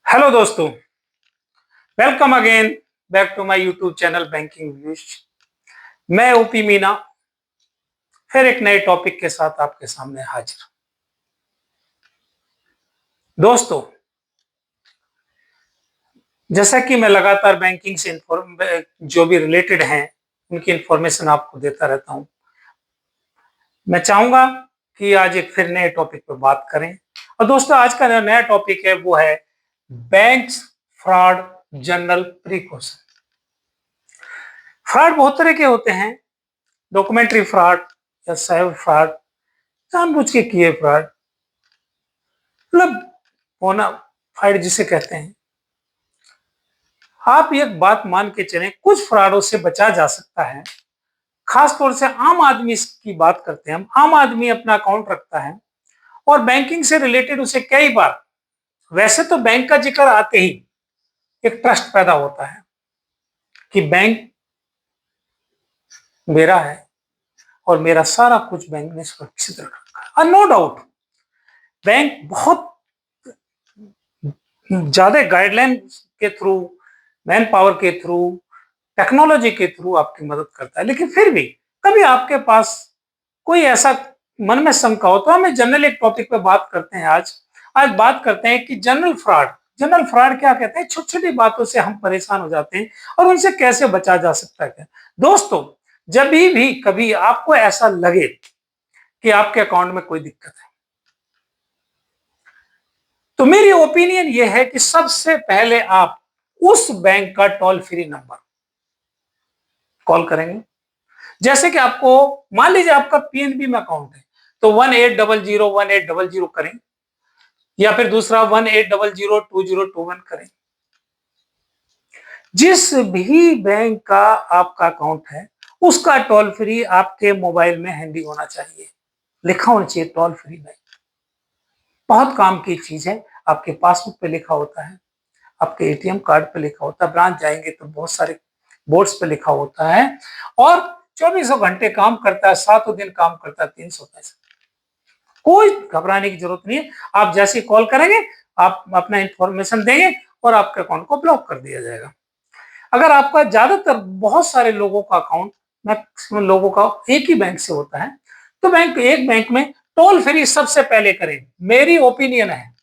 Hello दोस्तों, welcome again back to my YouTube channel banking views. मैं OP Meena फिर एक नए टॉपिक के साथ आपके सामने हाजिर। दोस्तों, जैसा कि मैं लगातार बैंकिंग से जो भी रिलेटेड हैं उनकी इंफॉर्मेशन आपको देता रहता हूं, मैं चाहूंगा कि आज एक फिर नए टॉपिक पर बात करें। और दोस्तों, आज का जो नया टॉपिक है वो है bank fraud general precaution. Fraud बहुत तरह के होते हैं, डॉक्यूमेंट्री फ्रॉड या साइबर फ्रॉड, जानबूझ के किए फ्रॉड, मतलब होना फाइड जिसे कहते हैं। आप एक बात मान के चलें, कुछ फ्रॉडों से बचा जा सकता है। खास तौर से आम आदमी की बात करते हैं हम। आम आदमी अपना अकाउंट रखता है और बैंकिंग से रिलेटेड उसे कई बार, वैसे तो बैंक का जिक्र आते ही एक ट्रस्ट पैदा होता है कि बैंक मेरा है और मेरा सारा कुछ बैंक ने सुरक्षित रख रखा है। नो डाउट, बैंक बहुत ज्यादा गाइडलाइन के थ्रू, मैन पावर के थ्रू, टेक्नोलॉजी के थ्रू आपकी मदद करता है। लेकिन फिर भी कभी आपके पास कोई ऐसा मन में शंका हो तो हम जनरल एक टॉपिक पे बात करते हैं। आज बात करते हैं कि जनरल फ्रॉड। जनरल फ्रॉड क्या कहते हैं? छोटी छोटी बातों से हम परेशान हो जाते हैं और उनसे कैसे बचा जा सकता है। दोस्तों, जब भी कभी आपको ऐसा लगे कि आपके अकाउंट में कोई दिक्कत है, तो मेरी ओपिनियन यह है कि सबसे पहले आप उस बैंक का टोल फ्री नंबर कॉल करेंगे। जैसे कि आपको मान लीजिए आपका पीएनबी में अकाउंट है तो 1800 करें, या फिर दूसरा 1800 2021 करें। जिस भी बैंक का आपका अकाउंट है उसका टोल फ्री आपके मोबाइल में हैंडी होना चाहिए, लिखा होना चाहिए टोल फ्री बैंक। बहुत काम की चीज है। आपके पासबुक पे लिखा होता है, आपके एटीएम कार्ड पे लिखा होता है, ब्रांच जाएंगे तो बहुत सारे बोर्ड्स पे लिखा होता है, और 24 घंटे काम करता है, 7 दिन काम करता है, 365। कोई घबराने की जरूरत नहीं है। आप जैसे कॉल करेंगे, आप अपना इंफॉर्मेशन देंगे और आपके अकाउंट को ब्लॉक कर दिया जाएगा। अगर आपका ज्यादातर बहुत सारे लोगों का अकाउंट, मैक्सिमम लोगों का एक ही बैंक से होता है, तो एक बैंक में टोल फ्री सबसे पहले करें, मेरी ओपिनियन है।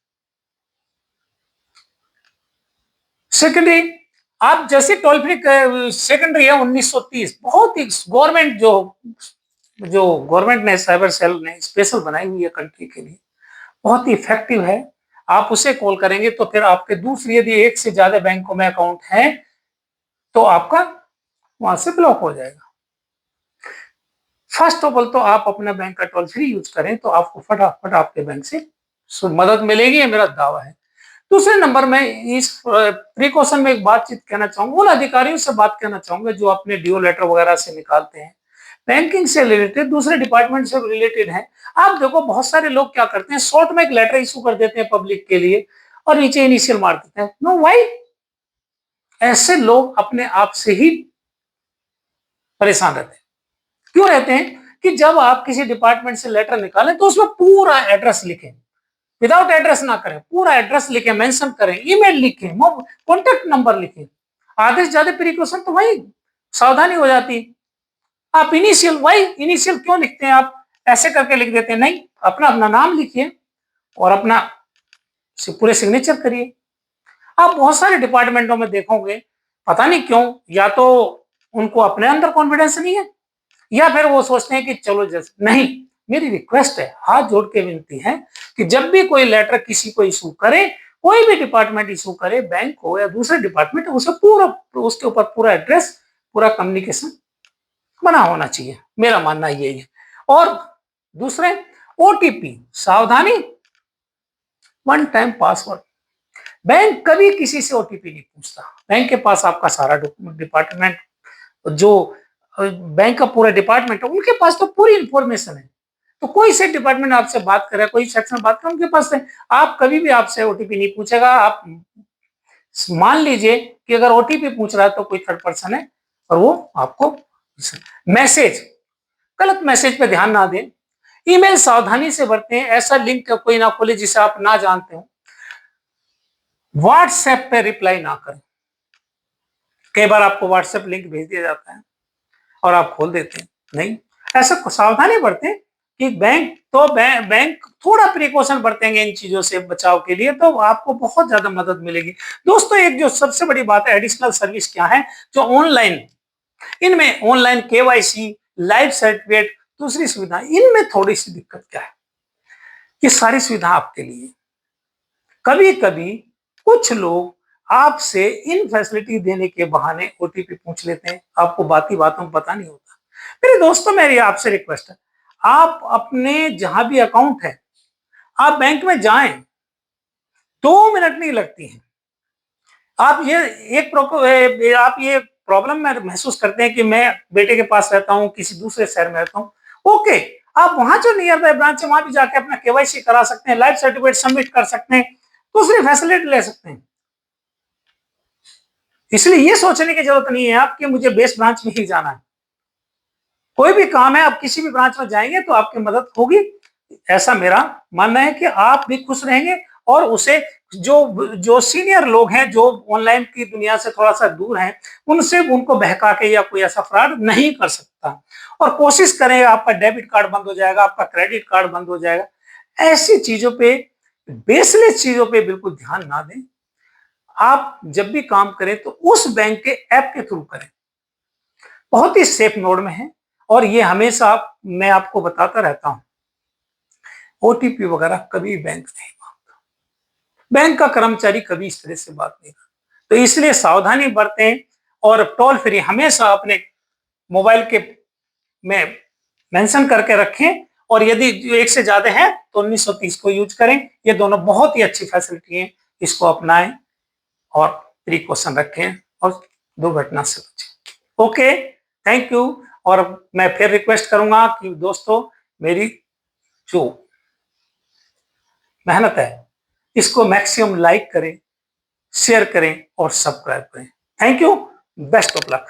सेकेंडरी, आप जैसे टोल फ्री सेकेंडरी है 1930, बहुत ही गवर्नमेंट जो जो गवर्नमेंट ने साइबर सेल ने स्पेशल बनाई हुई है कंट्री के लिए, बहुत ही इफेक्टिव है। आप उसे कॉल करेंगे तो फिर आपके दूसरी, यदि एक से ज्यादा बैंकों में अकाउंट है तो आपका वहां से ब्लॉक हो जाएगा। फर्स्ट ऑफ ऑल तो आप अपना बैंक का टोल फ्री यूज करें तो आपको फटाफट आपके बैंक से मदद मिलेगी, ये मेरा दावा है। दूसरे नंबर में इस प्रिकॉशन में एक बातचीत कहना चाहूंगा, उन अधिकारियों से बात कहना चाहूंगा जो अपने ड्यू लेटर वगैरह से निकालते हैं, बैंकिंग से रिलेटेड, दूसरे डिपार्टमेंट से रिलेटेड है। आप देखो, बहुत सारे लोग क्या करते हैं, शॉर्ट में एक लेटर इशू कर देते हैं पब्लिक के लिए और नीचे इनिशियल मार देते हैं। Know why? ऐसे लोग अपने आप से ही परेशान रहते हैं। क्यों रहते हैं? कि जब आप किसी डिपार्टमेंट से लेटर निकालें तो उसमें पूरा एड्रेस लिखें, विदाउट एड्रेस ना करें, पूरा एड्रेस लिखें, मेंशन करें, ईमेल लिखें, कॉन्टेक्ट नंबर लिखें। आधे से ज्यादा प्रिकॉशन तो वही सावधानी हो जाती। आप इनिशियल, वाई इनिशियल क्यों लिखते हैं? आप ऐसे करके लिख देते हैं। नहीं, अपना अपना नाम लिखिए और अपना पूरे सिग्नेचर करिए। आप बहुत सारे डिपार्टमेंटों में देखोगे, पता नहीं क्यों, या तो उनको अपने अंदर कॉन्फिडेंस नहीं है या फिर वो सोचते हैं कि चलो जैसे नहीं। मेरी रिक्वेस्ट है, हाथ जोड़ के विनती है कि जब भी कोई लेटर किसी को इशू करे, कोई भी डिपार्टमेंट इशू करे, बैंक हो या दूसरे डिपार्टमेंट, उसे पूरा, उसके ऊपर पूरा एड्रेस, पूरा कम्युनिकेशन बना होना चाहिए। मेरा मानना यही है। और दूसरे, ओटीपी सावधानी, वन टाइम पासवर्ड। बैंक कभी किसी से ओटीपी नहीं पूछता। बैंक के पास आपका सारा डिपार्टमेंट, जो बैंक का पूरा डिपार्टमेंट है, उनके पास तो पूरी इंफॉर्मेशन है। तो कोई से डिपार्टमेंट आपसे बात करे, कोई सेक्शन बात करे, उनके पास है। आप कभी भी आपसे ओटीपी नहीं पूछेगा। आप मान लीजिए कि अगर ओटीपी पूछ रहा है तो कोई थर्ड पर्सन है और वो आपको मैसेज, गलत मैसेज पे ध्यान ना दें। ईमेल सावधानी से बरतें, ऐसा लिंक कोई ना खोले जिसे आप ना जानते हो। व्हाट्सएप पे रिप्लाई ना करें। कई बार आपको व्हाट्सएप लिंक भेज दिया जाता है और आप खोल देते हैं। नहीं, ऐसा सावधानी बरतें कि बैंक थोड़ा प्रिकॉशन बरतेंगे इन चीजों से बचाव के लिए तो आपको बहुत ज्यादा मदद मिलेगी। दोस्तों, एक जो सबसे बड़ी बात है, एडिशनल सर्विस क्या है जो ऑनलाइन, इनमें ऑनलाइन केवाईसी, लाइव सर्टिफिकेट, दूसरी सुविधा, इनमें थोड़ी सी दिक्कत क्या है, ये सारी सुविधा आपके लिए। कभी कभी कुछ लोग आपसे इन फैसिलिटी देने के बहाने ओटीपी पूछ लेते हैं, आपको बाकी बातों में पता नहीं होता। मेरे दोस्तों, मेरी आपसे रिक्वेस्ट है, आप अपने जहां भी अकाउंट है, आप बैंक में जाएं, 2 मिनट नहीं लगती हैं। आप ये आप ये प्रॉब्लम में महसूस करते हैं कि मैं बेटे के पास रहता हूं, किसी दूसरे शहर में रहता हूं, ओके, आप वहां जो नियर बाय ब्रांच है वहां भी जाके अपना केवाईसी करा सकते हैं, लाइफ सर्टिफिकेट सबमिट कर सकते हैं, दूसरी फैसिलिटी ले सकते हैं। इसलिए ये सोचने की जरूरत नहीं है आपकी मुझे बेस ब्रांच में ही जाना है। कोई भी काम है, आप किसी भी ब्रांच में जाएंगे तो आपकी मदद होगी। ऐसा मेरा मानना है कि आप भी खुश रहेंगे और उसे जो जो सीनियर लोग हैं जो ऑनलाइन की दुनिया से थोड़ा सा दूर हैं, उनसे उनको बहका के या कोई ऐसा फ्रॉड नहीं कर सकता। और कोशिश करें, आपका डेबिट कार्ड बंद हो जाएगा, आपका क्रेडिट कार्ड बंद हो जाएगा, ऐसी चीजों पे, बेसलेस चीजों पे बिल्कुल ध्यान ना दें। आप जब भी काम करें तो उस बैंक के ऐप के थ्रू करें, बहुत ही सेफ मोड में है। और ये हमेशा मैं आपको बताता रहता हूं, ओटीपी वगैरह कभी बैंक नहीं मांगता, बैंक का कर्मचारी कभी इस तरह से बात नहीं करता। तो इसलिए सावधानी बरतें और टोल फ्री हमेशा अपने मोबाइल के में मेंशन करके रखें। और यदि एक से ज्यादा है तो 1930 को यूज करें। ये दोनों बहुत ही अच्छी फैसिलिटी है, इसको अपनाएं और प्रिकॉशन रखें और दुर्घटना से बचें। Okay, thank you. और मैं फिर रिक्वेस्ट करूंगा कि दोस्तों, मेरी जो मेहनत है इसको मैक्सिमम लाइक करें, शेयर करें और सब्सक्राइब करें। Thank you, best of luck.